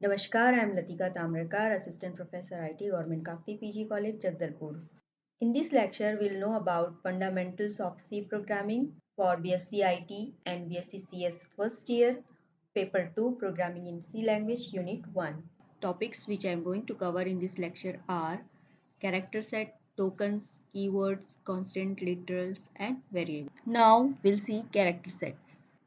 Namaskar, I am Latika Tamrakar, Assistant Professor IT, Government Kakti PG College, Jagdalpur. In this lecture, we'll know about fundamentals of C programming for BSc IT and BSc CS first year, paper 2, Programming in C language, unit 1. Topics which I am going to cover in this lecture are character set, tokens, keywords, constant literals, and variables. Now, we'll see character set.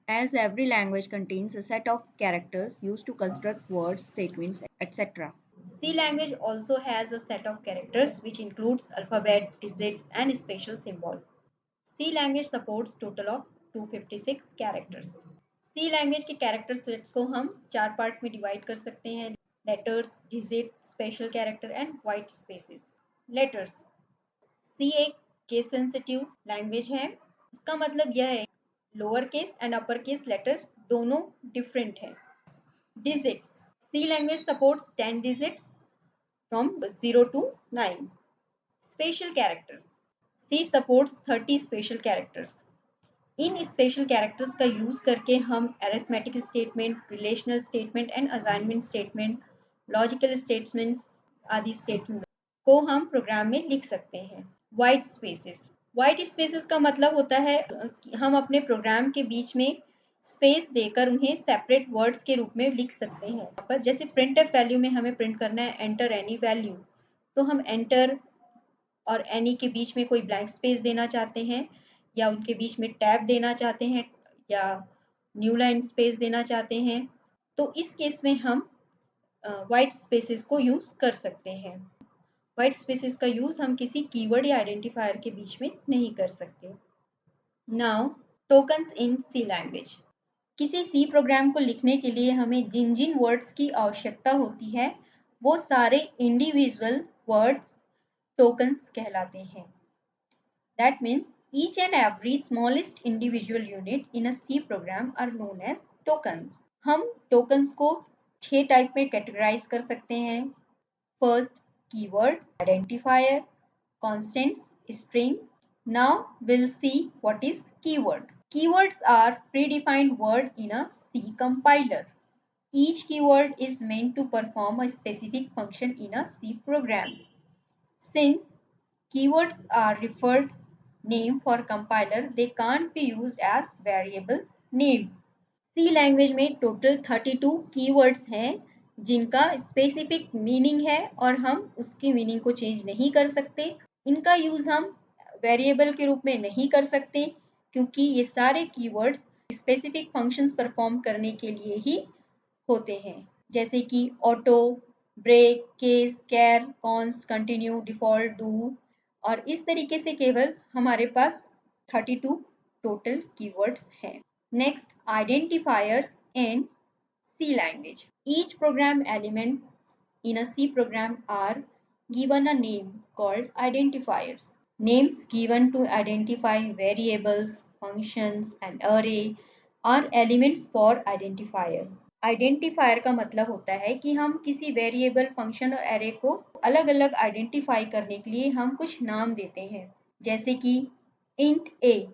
As every language contains a set of characters used to construct words, statements, etc. C language also has a set of characters which includes alphabet, digits, and special symbol. C language supports total of 256 characters. C language के character sets को हम चार part में divide कर सकते हैं: letters, digit, special character and white spaces. Letters. C एक case sensitive language है। इसका मतलब यह है lower case and upper case letters दोनों डिफरेंट है। Digits, C language supports 10 digits from 0 to 9. Special characters, C supports 30 special characters. इन special characters का यूज करके हम arithmetic statement, relational statement and assignment statement, logical statements आदि statement को हम programme में लिख सकते हैं। वाइट स्पेसेस, वाइट स्पेसेस का मतलब होता है कि हम अपने प्रोग्राम के बीच में स्पेस देकर उन्हें सेपरेट वर्ड्स के रूप में लिख सकते हैं। पर जैसे प्रिंट एफ वैल्यू में हमें प्रिंट करना है एंटर एनी वैल्यू, तो हम एंटर और एनी के बीच में कोई ब्लैंक स्पेस देना चाहते हैं या उनके बीच में टैब देना चाहते हैं या न्यू लाइन स्पेस देना चाहते हैं, तो इस केस में हम वाइट स्पेसेस को यूज़ कर सकते हैं। वाइट स्पेसेस का यूज़ हम किसी कीवर्ड या आइडेंटिफायर के बीच में नहीं कर सकते। नाउ टोकन्स इन सी लैंग्वेज। किसी सी प्रोग्राम को लिखने के लिए हमें जिन जिन वर्ड्स की आवश्यकता होती है वो सारे इंडिविजुअल वर्ड्स tokens कहलाते हैं. That means each and every smallest individual unit in a C program are known as tokens. हम tokens को 6 टाइप में कैटेगराइज कर सकते हैं. First, keyword, identifier, constants, string. Now we'll see what is keyword. Keywords are predefined word in a C compiler. Each keyword is meant to perform a specific function in a C program. Since keywords are referred name for compiler, they can't be used as variable name. C language में total 32 keywords हैं जिनका specific meaning है और हम उसकी meaning को change नहीं कर सकते. इनका यूज हम वेरिएबल के रूप में नहीं कर सकते क्योंकि ये सारे कीवर्ड्स स्पेसिफिक फंक्शंस परफॉर्म करने के लिए ही होते हैं, जैसे कि auto, break, case, char, const, continue, default, do, और इस तरीके से केवल हमारे पास 32 टोटल कीवर्ड्स हैं. Next, identifiers in C language. Each program element in a C program are given a name called identifiers. Names given to identify variables, functions, and array are elements for identifier. Identifier का मतलब होता है कि हम किसी variable, function और array को अलग अलग आइडेंटिफाई करने के लिए हम कुछ नाम देते हैं, जैसे कि इंट ए.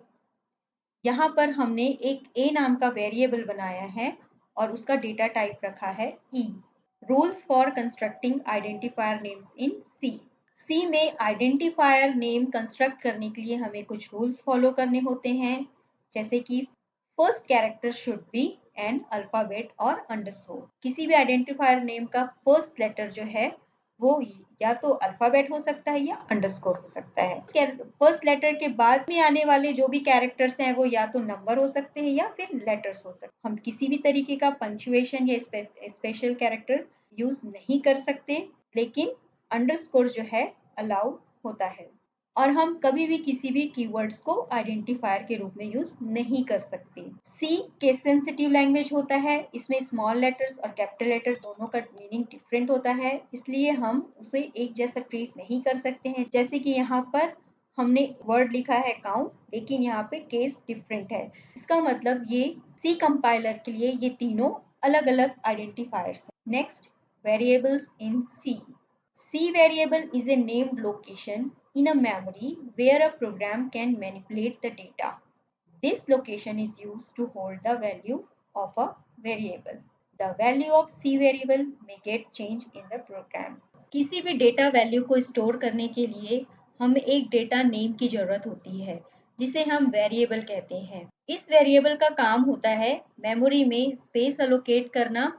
यहाँ पर हमने एक ए नाम का वेरिएबल बनाया है और उसका डेटा टाइप रखा है ई. Rules for constructing identifier names in C. C में आइडेंटिफायर नेम कंस्ट्रक्ट करने के लिए हमें कुछ रूल्स फॉलो करने होते हैं, जैसे कि first character should be an alphabet और अंडरस्कोर. किसी भी आइडेंटिफायर नेम का फर्स्ट लेटर जो है वो या तो अल्फाबेट हो सकता है या अंडरस्कोर हो सकता है. फर्स्ट लेटर के बाद में आने वाले जो भी कैरेक्टर्स हैं वो या तो नंबर हो सकते हैं या फिर लेटर्स हो सकते हैं. हम किसी भी तरीके का पंक्चुएशन या स्पेशल कैरेक्टर यूज नहीं कर सकते, लेकिन अंडरस्कोर जो है अलाउ होता है. और हम कभी भी किसी भी कीवर्ड्स को आइडेंटिफायर के रूप में यूज नहीं कर सकते. सी केस सेंसिटिव लैंग्वेज होता है. इसमें स्मॉल लेटर्स और कैपिटल लेटर दोनों का मीनिंग डिफरेंट होता है, इसलिए हम उसे एक जैसा ट्रीट नहीं कर सकते हैं. जैसे कि यहाँ पर हमने वर्ड लिखा है काउंट, लेकिन यहाँ पे केस डिफरेंट है. इसका मतलब ये सी कंपाइलर के लिए ये तीनों अलग अलग आइडेंटिफायर्स हैं. Next, variables in C. C variable is a named location in a memory where a program can manipulate the data. This location is used to hold the value of a variable. The value of C variable may get changed in the program. किसी भी data value को store करने के लिए हमें एक data name की जरूरत होती है जिसे हम वेरिएबल कहते हैं। इस वेरिएबल का काम होता है मेमोरी में स्पेस अलोकेट करना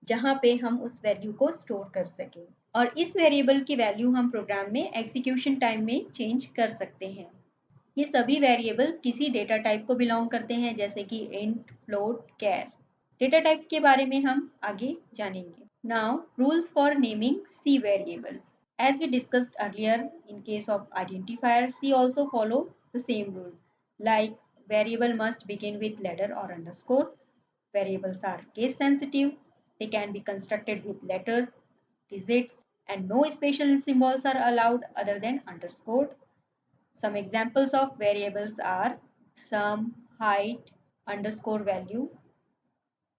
जहां पे हम उस वैल्यू को स्टोर कर सकें और इस वेरिएबल की वैल्यू हम प्रोग्राम में एग्जीक्यूशन टाइम में चेंज कर सकते हैं। ये सभी वेरिएबल्स किसी डेटा टाइप को बिलोंग करते हैं जैसे कि int, float, char. Data types के बारे में हम आगे जानेंगे। Now, rules for naming C variable. As we discussed earlier, in case of identifier, C also follow the same rule. Like variable must begin with letter or underscore. Variables are case sensitive. They can be constructed with letters, digits, and no special symbols are allowed other than underscore. Some examples of variables are sum, height, underscore value,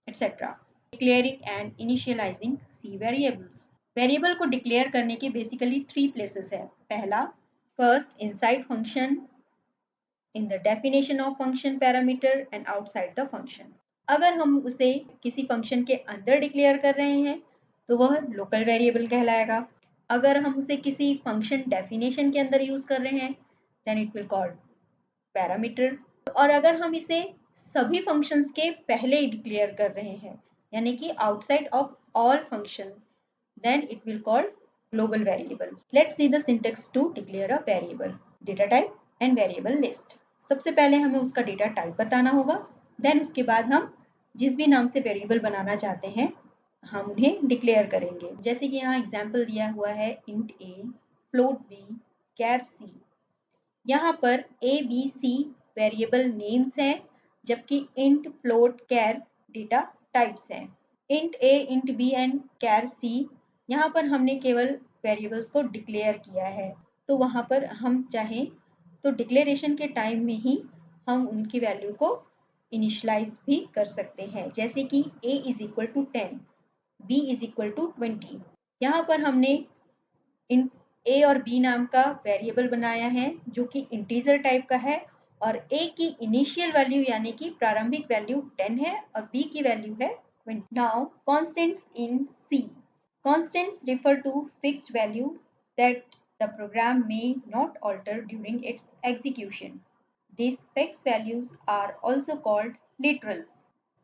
etc. Declaring and initializing C variables. Variable को declare करने के basically 3 places है। पहला, first inside function in the definition of function parameter and outside the function. अगर हम उसे किसी function के अंदर डिक्लेयर कर रहे हैं तो वह लोकल वेरिएबल कहलाएगा। अगर हम उसे किसी फंक्शन डेफिनेशन के अंदर यूज कर रहे हैं then it will called parameter. और अगर हम इसे सभी फंक्शंस के पहले ही डिक्लेयर कर रहे हैं यानी कि outside of all function then it will called global variable. Let's see the syntax to declare a variable. Data type and variable list. सबसे पहले हमें उसका डेटा टाइप बताना होगा, देन उसके बाद हम जिस भी नाम से वेरिएबल बनाना चाहते हैं हम उन्हें डिक्लेयर करेंगे। जैसे कि यहाँ एग्जाम्पल दिया हुआ है int a, float b, char c। यहाँ पर a, b, c variable names हैं जबकि int, float, char data types हैं। Int a, int b and char c यहाँ पर हमने केवल वेरिएबल्स को डिक्लेयर किया है तो वहाँ पर हम चाहें तो डिक्लेरेशन के टाइम में ही हम उनकी वैल्यू को इनिशलाइज भी कर सकते हैं। जैसे कि a is equal to 10, b is equal to 20। यहाँ पर हमने इन a और b नाम का वेरिएबल बनाया है जो कि इंटीजर टाइप का है और a की इनिशियल वैल्यू यानी कि प्रारंभिक वैल्यू 10 है और b की वैल्यू है 20। Now constants in C. Constants refer to fixed value that the program may not alter during its execution. These fixed values are also called literals.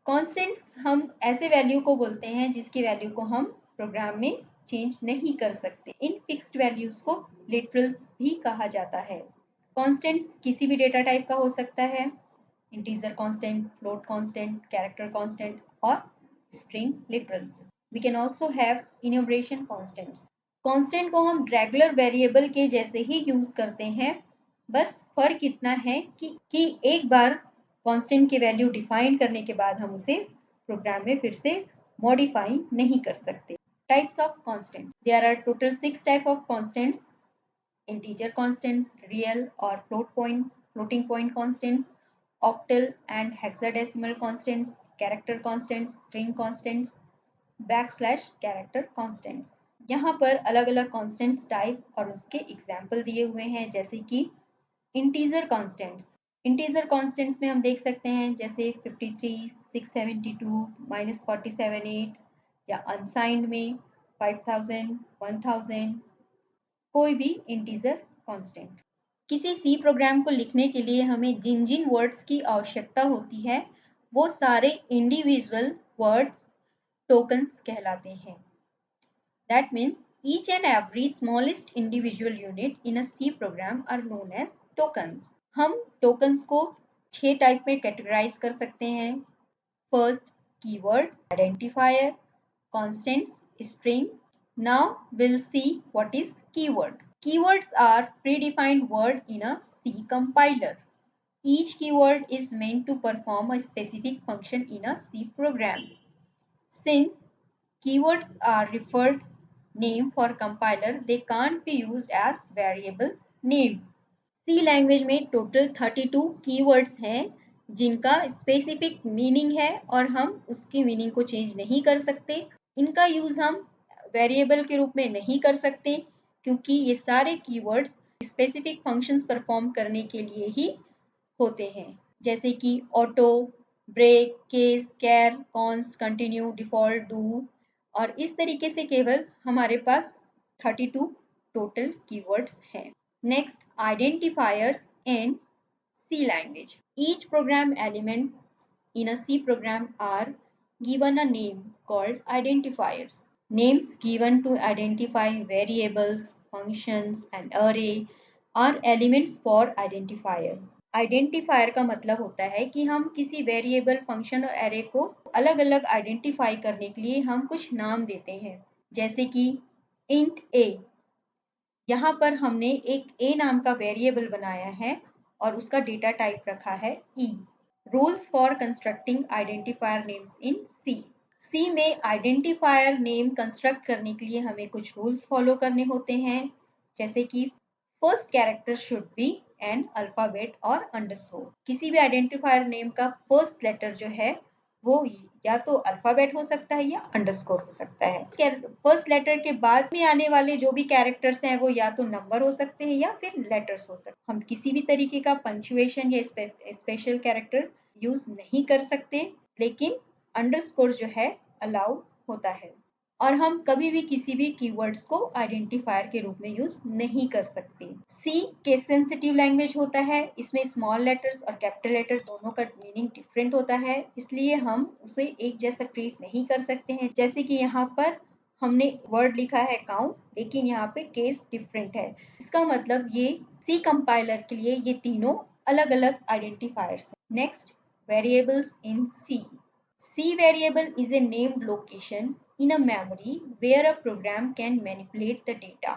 Constants हम ऐसे value को बोलते हैं जिसकी वैल्यू को हम प्रोग्राम में चेंज नहीं कर सकते। इन फिक्स्ड वैल्यूज को लिटरल्स भी कहा जाता है। कॉन्स्टेंट्स किसी भी डेटा टाइप का हो सकता है, integer constant, float constant, character constant और string literals. We can also have enumeration constants. Constant को हम रेगुलर वेरिएबल के जैसे ही यूज करते हैं, बस फर्क इतना है कि एक बार कांस्टेंट की वैल्यू डिफाइन करने के बाद हम उसे प्रोग्राम में फिर से मॉडिफाई नहीं कर सकते। Types of constants, there are total 6 type of constants. Integer constants, real और floating point constants, octal and hexadecimal constants, character constants, string constants, backslash character constants. यहाँ पर अलग अलग कांस्टेंट्स टाइप और उसके एग्जाम्पल दिए हुए हैं जैसे कि इंटीजर कांस्टेंट्स। इंटीजर कांस्टेंट्स में हम देख सकते हैं जैसे 53, 672, -47, या अनसाइंड में 5000, 1000, कोई भी इंटीजर कांस्टेंट। किसी सी प्रोग्राम को लिखने के लिए हमें जिन जिन वर्ड्स की आवश्यकता होती है वो सारे इंडिविजुअल वर्ड्स tokens कहलाते हैं। That means each and every smallest individual unit in a C program are known as tokens. हम tokens को 6 टाइप में कैटेगराइज कर सकते हैं। First, keyword, identifier, constants, string. Now we'll see what is keyword. Keywords are predefined word in a C compiler. Each keyword is meant to perform a specific function in a C program. Since keywords are referred name for compiler, they can't be used as variable name. C language में total 32 keywords हैं जिनका specific meaning है और हम उसकी meaning को change नहीं कर सकते। इनका यूज हम वेरिएबल के रूप में नहीं कर सकते क्योंकि ये सारे कीवर्ड्स स्पेसिफिक फंक्शंस परफॉर्म करने के लिए ही होते हैं जैसे कि auto, break, case, char, const, continue, default, do और इस तरीके से केवल हमारे पास 32 टोटल कीवर्ड्स हैं। Next, identifiers in C language. Each program element in a C program are given a name called identifiers. Names given to identify variables, functions and array are elements for identifier. Identifier का मतलब होता है कि हम किसी variable, function और array को अलग अलग आइडेंटिफाई करने के लिए हम कुछ नाम देते हैं, जैसे कि इंट ए। यहाँ पर हमने एक ए नाम का वेरिएबल बनाया है और उसका डेटा टाइप रखा है ई। Rules for constructing identifier names in C. C में आइडेंटिफायर नेम कंस्ट्रक्ट करने के लिए हमें कुछ रूल्स फॉलो करने होते हैं, जैसे कि first character should be an alphabet और अंडरस्कोर। किसी भी आइडेंटिफायर नेम का फर्स्ट लेटर जो है वो या तो अल्फाबेट हो सकता है या अंडरस्कोर हो सकता है। फर्स्ट लेटर के बाद में आने वाले जो भी कैरेक्टर्स हैं वो या तो नंबर हो सकते हैं या फिर लेटर्स हो सकते हैं। हम किसी भी तरीके का पंक्चुएशन या स्पेशल कैरेक्टर यूज नहीं कर सकते, लेकिन अंडरस्कोर जो है अलाउ होता है। और हम कभी भी किसी भी कीवर्ड्स को आइडेंटिफायर के रूप में यूज नहीं कर सकते। सी केस सेंसिटिव लैंग्वेज होता है, इसमें स्मॉल लेटर्स और कैपिटल लेटर दोनों का मीनिंग डिफरेंट होता है, इसलिए हम उसे एक जैसा ट्रीट नहीं कर सकते हैं। जैसे कि यहाँ पर हमने वर्ड लिखा है काउंट, लेकिन यहाँ पे केस डिफरेंट है। इसका मतलब ये सी कंपाइलर के लिए ये तीनों अलग अलग आइडेंटिफायर्स हैं। Next, variables in C. C variable is a named location in a memory where a program can manipulate the data.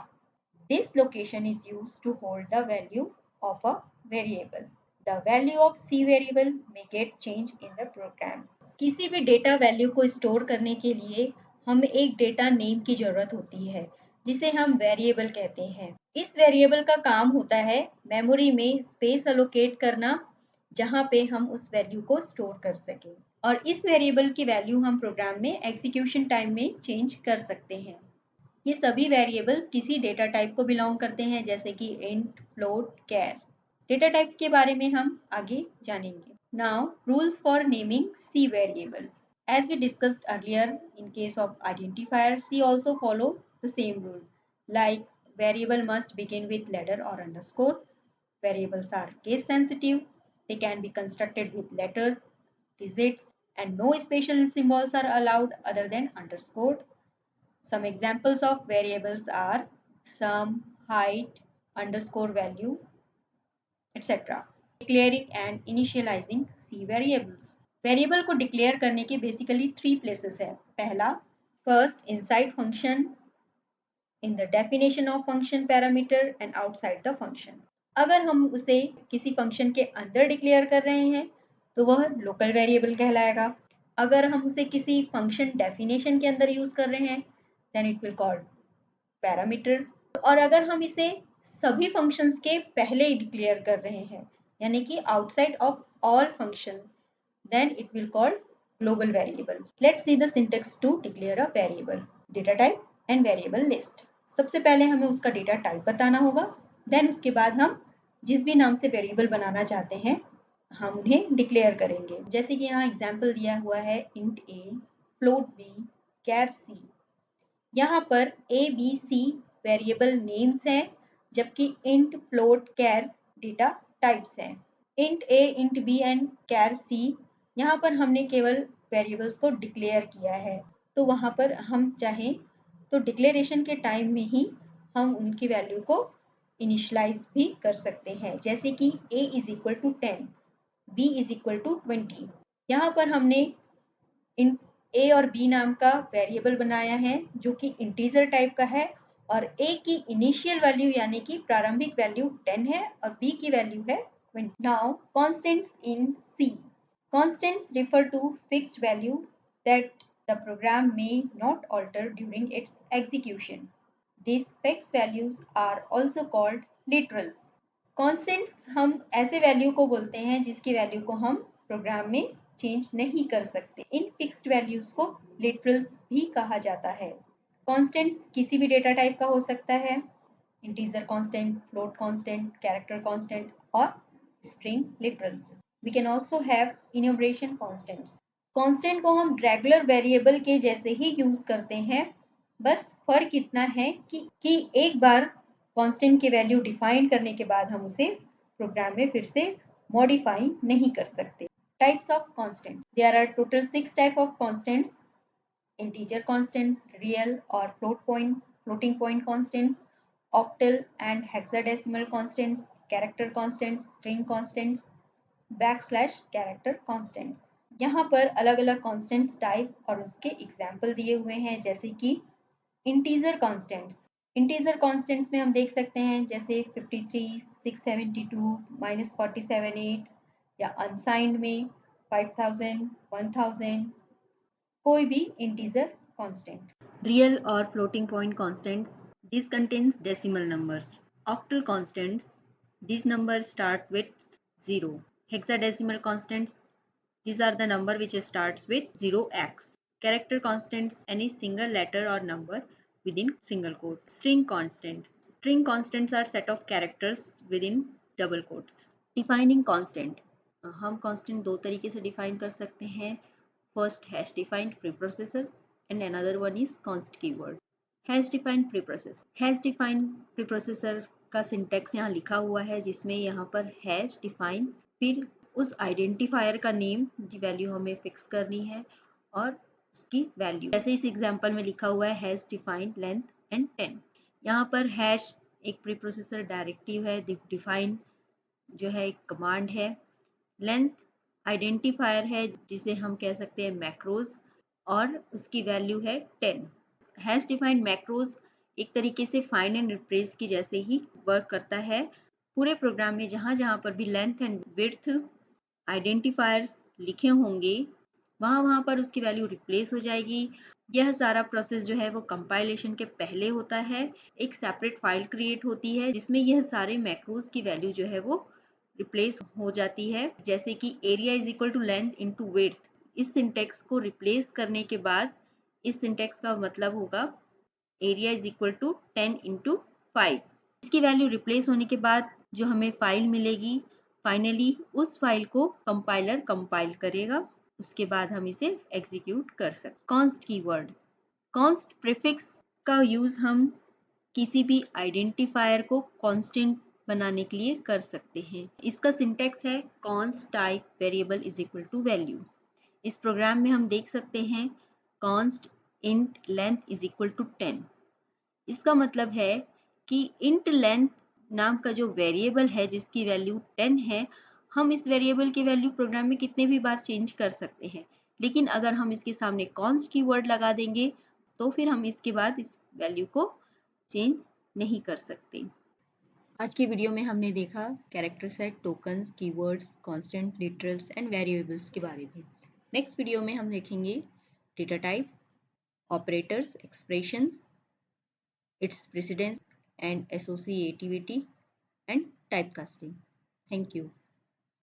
This location is used to hold the value of a variable. The value of C variable may get changed in the program. किसी भी data value को store करने के लिए हमें एक data name की जरूरत होती है, जिसे हम वेरिएबल कहते हैं। इस वेरिएबल का काम होता है मेमोरी में स्पेस अलोकेट करना, जहां पे हम उस वैल्यू को स्टोर कर सकें, और इस वेरिएबल की वैल्यू हम प्रोग्राम में एग्जीक्यूशन टाइम में चेंज कर सकते हैं। ये सभी वेरिएबल्स किसी डेटा टाइप को बिलोंग करते हैं, जैसे कि int, float, char. Data types के बारे में हम आगे जानेंगे। Now, rules for naming C variable. As we discussed earlier, in case of identifier, C also follow the same rule. Like, variable must begin with letter or underscore. Variables are case sensitive. They can be constructed with letters, digits, and no special symbols are allowed other than underscore. Some examples of variables are sum, height, underscore value, etc. Declaring and initializing C variables. Variable को declare करने के basically 3 places है। पहला, first inside function, in the definition of function parameter and outside the function. अगर हम उसे किसी function के अंदर डिक्लेयर कर रहे हैं तो वह लोकल वेरिएबल कहलाएगा। अगर हम उसे किसी फंक्शन डेफिनेशन के अंदर यूज कर रहे हैं then it will called parameter. और अगर हम इसे सभी फंक्शंस के पहले डिक्लेयर कर रहे हैं, यानी कि outside of all function, then it will called global variable. Let's see the syntax to declare a variable. Data type and variable list. सबसे पहले हमें उसका डेटा टाइप बताना होगा, देन उसके बाद हम जिस भी नाम से वेरिएबल बनाना चाहते हैं हम उन्हें डिक्लेयर करेंगे। जैसे कि यहाँ एग्जाम्पल दिया हुआ है int A, float B, char C. यहाँ पर A B C variable names हैं, जबकि int, float, char data types हैं। Int A, int B and char C, यहाँ पर हमने केवल वेरिएबल्स को डिक्लेयर किया है, तो वहाँ पर हम चाहें तो डिक्लेरेशन के टाइम में ही हम उनकी वैल्यू को इनिशलाइज भी कर सकते हैं, जैसे कि a is equal to 10, b is equal to 20। यहाँ पर हमने इन a और b नाम का वेरिएबल बनाया है जो कि इंटीजर टाइप का है, और a की इनिशियल वैल्यू यानी कि प्रारंभिक वैल्यू 10 है और b की वैल्यू है 20। Now, constants in C. Constants refer to fixed value that the program may not alter during its execution. These fixed values are also called literals. Constants हम ऐसे value को बोलते हैं जिसकी वैल्यू को हम प्रोग्राम में चेंज नहीं कर सकते। इन फिक्स्ड वैल्यूज को लिटरल्स भी कहा जाता है। कॉन्स्टेंट्स किसी भी डेटा टाइप का हो सकता है, integer constant, float constant, character constant और string literals. We can also have enumeration constants. कांस्टेंट को हम रेगुलर वेरिएबल के जैसे ही यूज करते हैं, बस फर्क इतना है कि एक बार कांस्टेंट की वैल्यू डिफाइन करने के बाद हम उसे प्रोग्राम में फिर से मॉडिफाई नहीं कर सकते. Types of constants. There are total 6 type of constants: integer constants, real or floating point constants, octal and hexadecimal constants, character constants, string constants, backslash character constants. यहाँ पर अलग अलग कॉन्स्टेंट्स टाइप और उसके एग्जाम्पल दिए हुए हैं, जैसे कि इंटीजर कॉन्स्टेंट्स. इंटीजर कॉन्स्टेंट्स में हम देख सकते हैं जैसे 53, 672, -47, 8 या अनसाइंड में 5000, 1000, कोई भी इंटीजर कांस्टेंट. रियल और floating point constants, this contains decimal numbers. Octal constants, these numbers start with 0. Hexadecimal constants, these are the number which starts with 0x. Character constants, any single letter or number within single quote. String constant, string constants are set of characters within double quotes. Defining constant, हम constant दो तरीके से define कर सकते हैं. First, hash defined preprocessor and another one is const keyword. Hash defined preprocessor. Hash defined preprocessor का syntax यहाँ लिखा हुआ है, जिसमें यहाँ पर हैश डिफाइन, फिर उस आइडेंटिफायर का नेम की वैल्यू हमें फिक्स करनी है और उसकी वैल्यू, जैसे इस एग्जांपल में लिखा हुआ है हैश डिफाइंड लेंथ एंड 10. यहाँ पर हैश एक प्रीप्रोसेसर डायरेक्टिव है, डिफाइन जो है एक कमांड है, लेंथ आइडेंटिफायर है जिसे हम कह सकते हैं मैक्रोज, और उसकी वैल्यू है 10. हैश डिफाइंड मैक्रोज एक तरीके से फाइंड एंड रिप्लेस की जैसे ही वर्क करता है. पूरे प्रोग्राम में जहाँ जहाँ पर भी लेंथ एंड विड्थ आइडेंटिफायर्स लिखे होंगे वहाँ पर उसकी वैल्यू रिप्लेस हो जाएगी. यह सारा प्रोसेस जो है वो कंपाइलेशन के पहले होता है. एक सेपरेट फाइल क्रिएट होती है जिसमें यह सारे मैक्रोज की वैल्यू जो है वो रिप्लेस हो जाती है, जैसे कि area is equal to length into width. इस सिंटेक्स को रिप्लेस करने के बाद इस सिंटेक्स का मतलब होगा area is equal to 10 into 5. इसकी वैल्यू रिप्लेस होने के बाद जो हमें फाइल मिलेगी, फाइनली उस फाइल को कंपाइलर कंपाइल करेगा, उसके बाद हम इसे एग्जीक्यूट कर सकते. कॉन्स्ट कीवर्ड, कॉन्स्ट प्रीफिक्स का यूज हम किसी भी आइडेंटिफायर को कांस्टेंट बनाने के लिए कर सकते हैं. इसका सिंटेक्स है const type variable is equal to value. इस प्रोग्राम में हम देख सकते हैं const int length is equal to 10. इसका मतलब है कि इंट लेंथ नाम का जो वेरिएबल है जिसकी वैल्यू 10 है, हम इस वेरिएबल की वैल्यू प्रोग्राम में कितने भी बार चेंज कर सकते हैं, लेकिन अगर हम इसके सामने कॉन्स्ट कीवर्ड लगा देंगे तो फिर हम इसके बाद इस वैल्यू को चेंज नहीं कर सकते. आज की वीडियो में हमने देखा character set, tokens, keywords, constant, literals and variables के बारे में. नेक्स्ट वीडियो में हम देखेंगे data types, operators, expressions, its precedence and associativity and typecasting. Thank you.